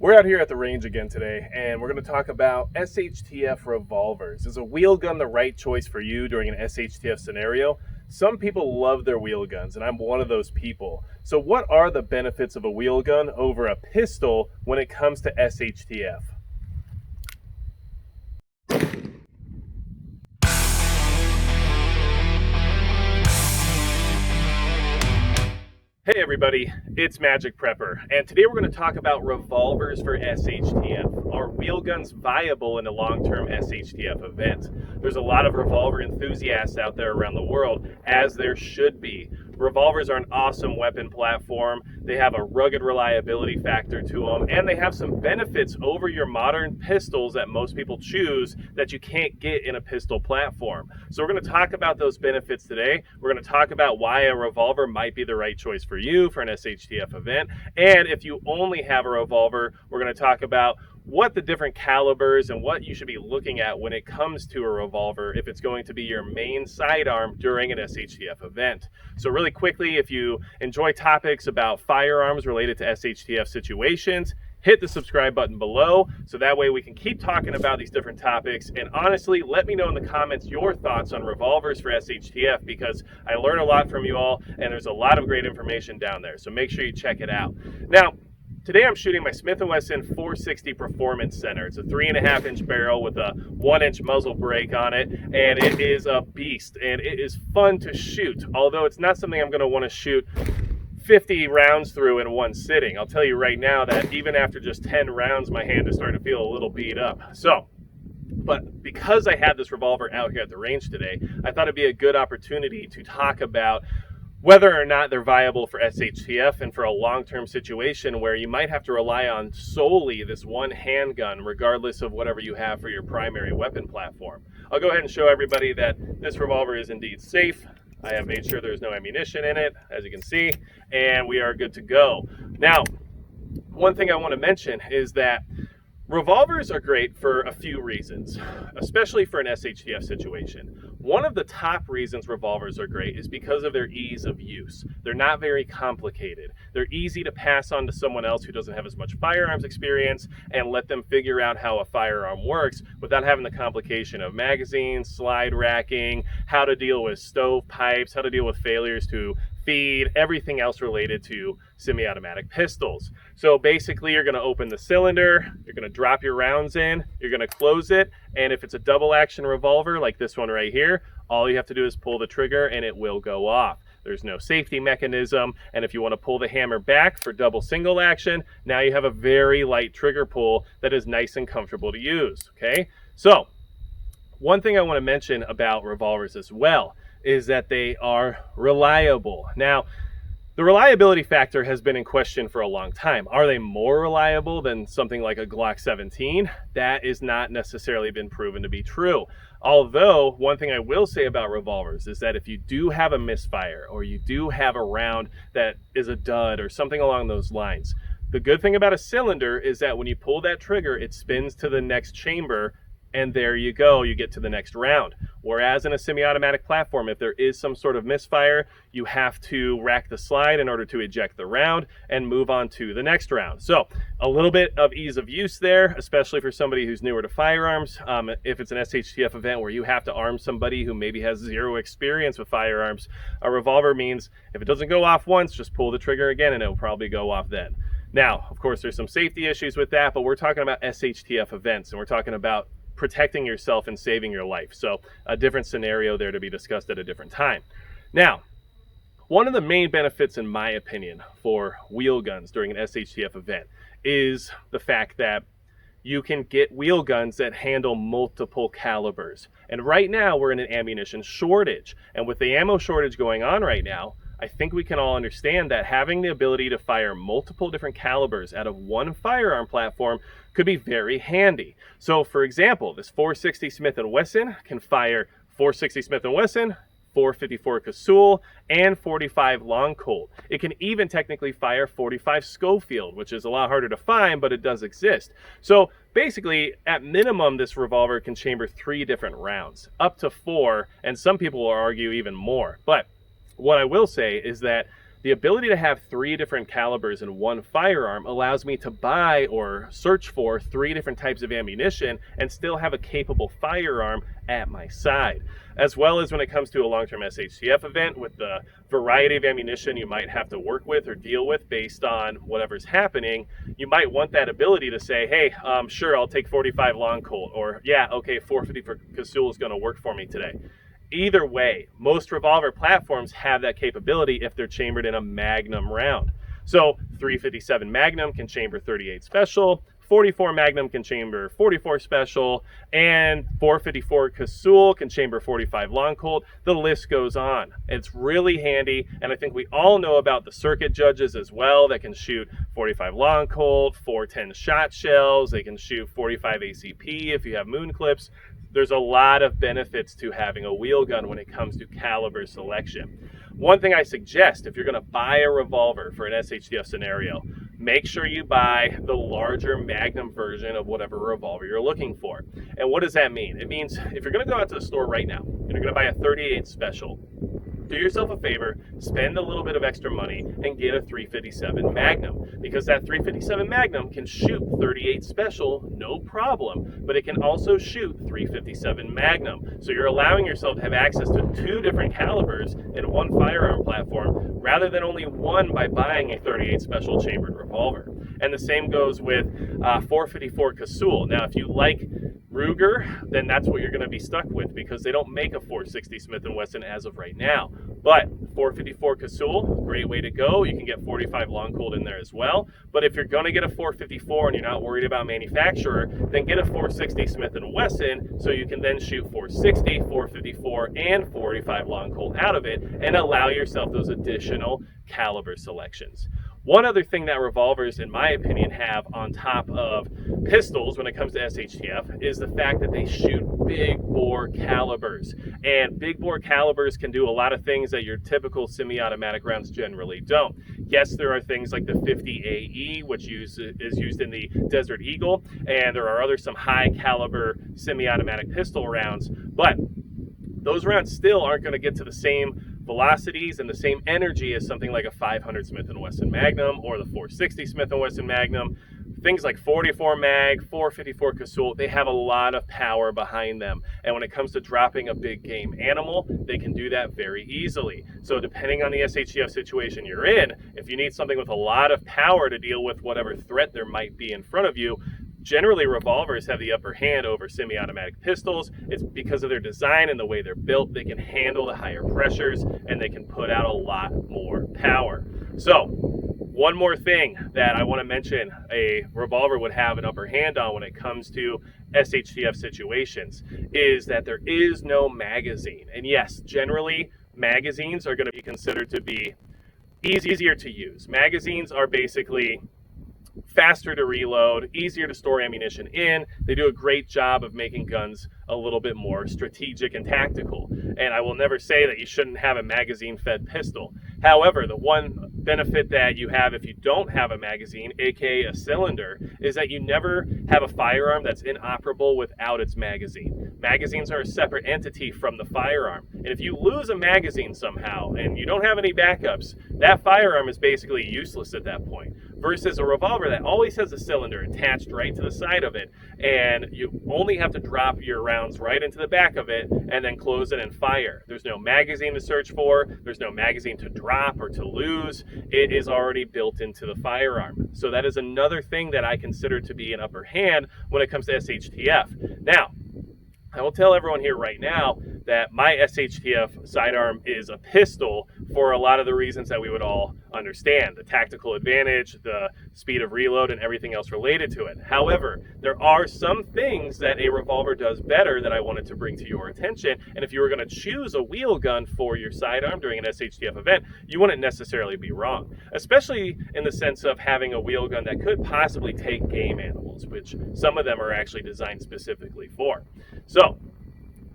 We're out here at the range again today, and we're going to talk about SHTF revolvers. Is a wheel gun the right choice for you during an SHTF scenario? Some people love their wheel guns, and I'm one of those people. So what are the benefits of a wheel gun over a pistol when it comes to SHTF? Hey everybody, it's Magic Prepper, and today we're going to talk about revolvers for SHTF. Are wheel guns viable in a long-term SHTF event? There's a lot of revolver enthusiasts out there around the world, as there should be. Revolvers are an awesome weapon platform. They have a rugged reliability factor to them, and they have some benefits over your modern pistols that most people choose that you can't get in a pistol platform. So we're going to talk about those benefits today. We're going to talk about why a revolver might be the right choice for you for an SHTF event. And if you only have a revolver, we're going to talk about what the different calibers and what you should be looking at when it comes to a revolver if it's going to be your main sidearm during an SHTF event. So really quickly, if you enjoy topics about firearms related to SHTF situations, hit the subscribe button below so that way we can keep talking about these different topics. And honestly, let me know in the comments your thoughts on revolvers for SHTF, because I learn a lot from you all and there's a lot of great information down there. So make sure you check it out. Now, today I'm shooting my Smith & Wesson 460 Performance Center. It's a 3.5-inch barrel with a 1-inch muzzle brake on it, and it is a beast, and it is fun to shoot, although it's not something I'm going to want to shoot 50 rounds through in one sitting. I'll tell you right now that even after just 10 rounds, my hand is starting to feel a little beat up. But because I had this revolver out here at the range today, I thought it'd be a good opportunity to talk about whether or not they're viable for SHTF and for a long-term situation where you might have to rely on solely this one handgun regardless of whatever you have for your primary weapon platform. I'll go ahead and show everybody that this revolver is indeed safe. I have made sure there's no ammunition in it, as you can see, and we are good to go. Now, one thing I want to mention is that revolvers are great for a few reasons, especially for an SHTF situation. One of the top reasons revolvers are great is because of their ease of use. They're not very complicated. They're easy to pass on to someone else who doesn't have as much firearms experience and let them figure out how a firearm works without having the complication of magazines, slide racking, how to deal with stovepipes, how to deal with failures to feed, everything else related to semi-automatic pistols. So basically you're going to open the cylinder, you're going to drop your rounds in, you're going to close it, and if it's a double action revolver like this one right here, all you have to do is pull the trigger and it will go off. There's no safety mechanism, and if you want to pull the hammer back for double single action, now you have a very light trigger pull that is nice and comfortable to use. Okay, so one thing I want to mention about revolvers as well is that they are reliable. Now, the reliability factor has been in question for a long time. Are they more reliable than something like a Glock 17? That is not necessarily been proven to be true. Although, one thing I will say about revolvers is that if you do have a misfire or you do have a round that is a dud or something along those lines, the good thing about a cylinder is that when you pull that trigger, it spins to the next chamber, and there you go, you get to the next round. Whereas in a semi-automatic platform, if there is some sort of misfire, you have to rack the slide in order to eject the round and move on to the next round. So a little bit of ease of use there, especially for somebody who's newer to firearms. If it's an SHTF event where you have to arm somebody who maybe has zero experience with firearms, a revolver means if it doesn't go off once, just pull the trigger again and it will probably go off then. Now, of course, there's some safety issues with that, but we're talking about SHTF events, and we're talking about protecting yourself and saving your life. So a different scenario there to be discussed at a different time. Now, one of the main benefits, in my opinion, for wheel guns during an SHTF event is the fact that you can get wheel guns that handle multiple calibers. And right now we're in an ammunition shortage. And with the ammo shortage going on right now, I think we can all understand that having the ability to fire multiple different calibers out of one firearm platform could be very handy. So for example, this 460 Smith & Wesson can fire 460 Smith & Wesson, 454 Casull, and 45 Long Colt. It can even technically fire 45 Schofield, which is a lot harder to find, but it does exist. So basically, at minimum, this revolver can chamber 3 different rounds, up to 4, and some people will argue even more. But what I will say is that The ability to have 3 different calibers in one firearm allows me to buy or search for 3 different types of ammunition and still have a capable firearm at my side. As well as when it comes to a long-term SHTF event, with the variety of ammunition you might have to work with or deal with based on whatever's happening, you might want that ability to say, hey, sure, I'll take 45 long Colt, or yeah, okay, 450 for Casull is going to work for me today. Either way, most revolver platforms have that capability if they're chambered in a Magnum round. So 357 Magnum can chamber 38 special, 44 Magnum can chamber 44 special, and 454 Casull can chamber 45 long Colt. The list goes on. It's really handy, and I think we all know about the circuit judges as well that can shoot 45 long Colt, 410 shot shells. They can shoot 45 ACP if you have moon clips. There's a lot of benefits to having a wheel gun when it comes to caliber selection. One thing I suggest, if you're going to buy a revolver for an SHTF scenario, make sure you buy the larger Magnum version of whatever revolver you're looking for. And what does that mean? It means if you're going to go out to the store right now and you're going to buy a 38 special, do yourself a favor, spend a little bit of extra money and get a 357 Magnum, because that 357 Magnum can shoot 38 special, no problem, but it can also shoot 357 Magnum. So you're allowing yourself to have access to 2 different calibers in one firearm platform, rather than only one by buying a 38 special chambered revolver. And the same goes with 454 Casull. Now, if you like Ruger, then that's what you're going to be stuck with, because they don't make a 460 Smith & Wesson as of right now. But 454 Casull, great way to go. You can get 45 long Colt in there as well. But if you're going to get a 454 and you're not worried about manufacturer, then get a 460 Smith & Wesson, so you can then shoot 460, 454, and 45 long Colt out of it, and allow yourself those additional caliber selections. One other thing that revolvers, in my opinion, have on top of pistols when it comes to SHTF is the fact that they shoot big bore calibers. And big bore calibers can do a lot of things that your typical semi-automatic rounds generally don't. Yes, there are things like the 50 AE, which is used in the Desert Eagle, and there are some high caliber semi-automatic pistol rounds, but those rounds still aren't going to get to the same velocities and the same energy as something like a 500 Smith & Wesson Magnum or the 460 Smith & Wesson Magnum. Things like 44 Mag, 454 Casull, they have a lot of power behind them. And when it comes to dropping a big game animal, they can do that very easily. So depending on the SHTF situation you're in, if you need something with a lot of power to deal with whatever threat there might be in front of you, generally revolvers have the upper hand over semi-automatic pistols. It's because of their design and the way they're built. They can handle the higher pressures and they can put out a lot more power. So one more thing that I want to mention a revolver would have an upper hand on when it comes to SHTF situations is that there is no magazine. And yes, generally magazines are going to be considered to be easier to use. Magazines are basically faster to reload, easier to store ammunition in. They do a great job of making guns a little bit more strategic and tactical. And I will never say that you shouldn't have a magazine-fed pistol. However, the one benefit that you have if you don't have a magazine, aka a cylinder, is that you never have a firearm that's inoperable without its magazine. Magazines are a separate entity from the firearm. And if you lose a magazine somehow and you don't have any backups, that firearm is basically useless at that point. Versus a revolver that always has a cylinder attached right to the side of it, and you only have to drop your rounds right into the back of it and then close it and fire. There's no magazine to search for, there's no magazine to drop or to lose. It is already built into the firearm. So that is another thing that I consider to be an upper hand when it comes to SHTF. Now, I will tell everyone here right now that my SHTF sidearm is a pistol for a lot of the reasons that we would all understand. The tactical advantage, the speed of reload, and everything else related to it. However, there are some things that a revolver does better that I wanted to bring to your attention. And if you were going to choose a wheel gun for your sidearm during an SHTF event, you wouldn't necessarily be wrong. Especially in the sense of having a wheel gun that could possibly take game animals, which some of them are actually designed specifically for. So,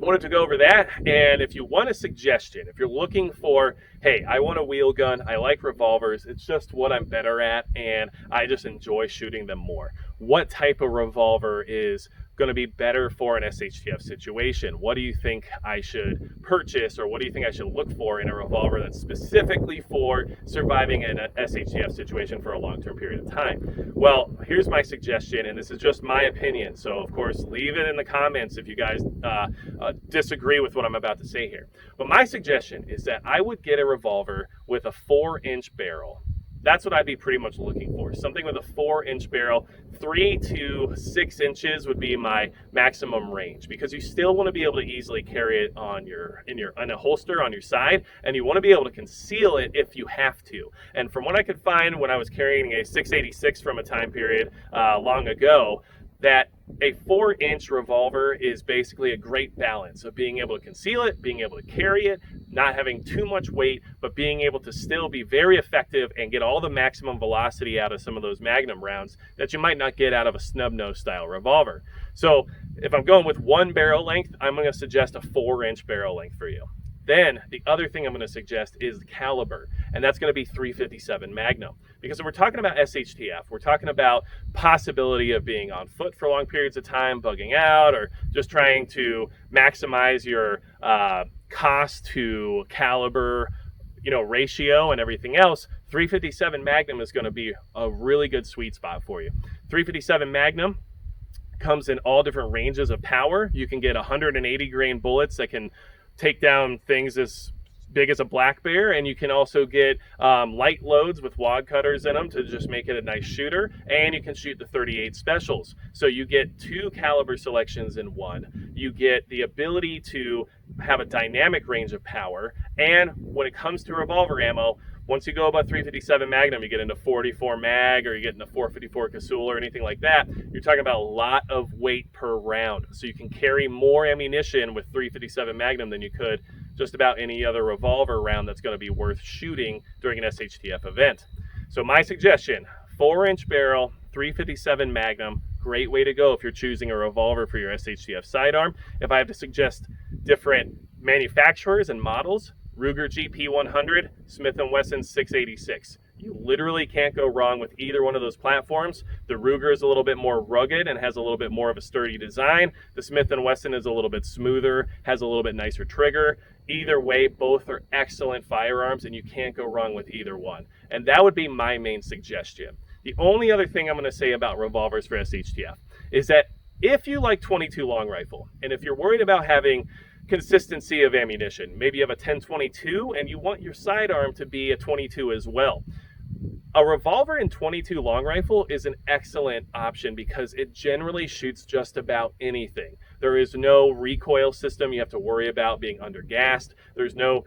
I wanted to go over that, and if you want a suggestion, if you're looking for, hey, I want a wheel gun, I like revolvers, it's just what I'm better at, and I just enjoy shooting them more. what type of revolver is going to be better for an SHTF situation. What do you think I should purchase, or what do you think I should look for in a revolver that's specifically for surviving in an SHTF situation for a long-term period of time? Well, here's my suggestion, and this is just my opinion, so of course leave it in the comments if you guys disagree with what I'm about to say here. But my suggestion is that I would get a revolver with a 4-inch barrel. That's what I'd be pretty much looking for. Something with a 4-inch barrel. 3 to 6 inches would be my maximum range, because you still want to be able to easily carry it in a holster on your side, and you want to be able to conceal it if you have to. And from what I could find when I was carrying a 686 from a time period long ago, that a 4-inch revolver is basically a great balance of being able to conceal it, being able to carry it, not having too much weight, but being able to still be very effective and get all the maximum velocity out of some of those Magnum rounds that you might not get out of a snub-nose style revolver. So if I'm going with one barrel length, I'm going to suggest a 4-inch barrel length for you. Then the other thing I'm going to suggest is the caliber, and that's going to be .357 Magnum. Because if we're talking about SHTF, we're talking about possibility of being on foot for long periods of time, bugging out, or just trying to maximize your cost to caliber, ratio and everything else. .357 Magnum is going to be a really good sweet spot for you. .357 Magnum comes in all different ranges of power. You can get 180 grain bullets that can take down things as big as a black bear, and you can also get light loads with wad cutters in them to just make it a nice shooter, and you can shoot the 38 specials. So you get 2 caliber selections in one. You get the ability to have a dynamic range of power, and when it comes to revolver ammo, once you go above .357 Magnum, you get into .44 mag, or you get into .454 Casull or anything like that. You're talking about a lot of weight per round. So you can carry more ammunition with .357 Magnum than you could just about any other revolver round that's going to be worth shooting during an SHTF event. So my suggestion, 4-inch barrel, .357 Magnum, great way to go if you're choosing a revolver for your SHTF sidearm. If I have to suggest different manufacturers and models, Ruger GP100, Smith & Wesson 686. You literally can't go wrong with either one of those platforms. The Ruger is a little bit more rugged and has a little bit more of a sturdy design. The Smith & Wesson is a little bit smoother, has a little bit nicer trigger. Either way, both are excellent firearms, and you can't go wrong with either one. And that would be my main suggestion. The only other thing I'm going to say about revolvers for SHTF is that if you like .22 long rifle, and if you're worried about having consistency of ammunition, maybe you have a 10-22 and you want your sidearm to be a 22 as well, a revolver in .22 long rifle is an excellent option because it generally shoots just about anything. There is no recoil system you have to worry about being undergassed. There's no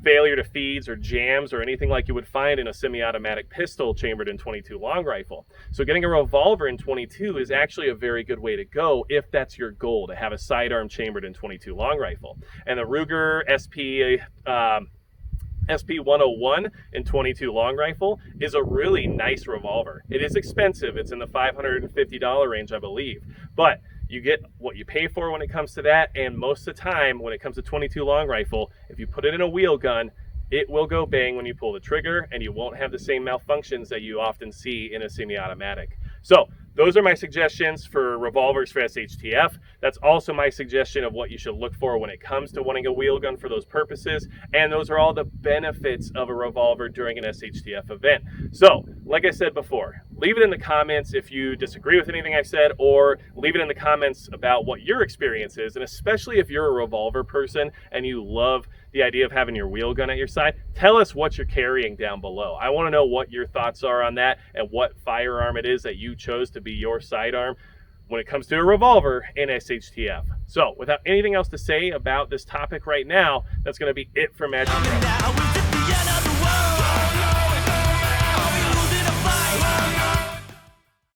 failure to feeds or jams or anything like you would find in a semi-automatic pistol chambered in .22 long rifle. So getting a revolver in .22 is actually a very good way to go if that's your goal, to have a sidearm chambered in .22 long rifle. And the Ruger SP101 in .22 long rifle is a really nice revolver. It is expensive. It's in the $550 range, I believe. But you get what you pay for when it comes to that, and most of the time when it comes to .22 long rifle, if you put it in a wheel gun, it will go bang when you pull the trigger, and you won't have the same malfunctions that you often see in a semi-automatic. So those are my suggestions for revolvers for SHTF. That's also my suggestion of what you should look for when it comes to wanting a wheel gun for those purposes. And those are all the benefits of a revolver during an SHTF event. So, like I said before, leave it in the comments if you disagree with anything I said, or leave it in the comments about what your experience is. And especially if you're a revolver person and you love the idea of having your wheel gun at your side, tell us what you're carrying down below. I want to know what your thoughts are on that and what firearm it is that you chose to be your sidearm when it comes to a revolver in SHTF. So without anything else to say about this topic right now, that's going to be it for Magic Prep.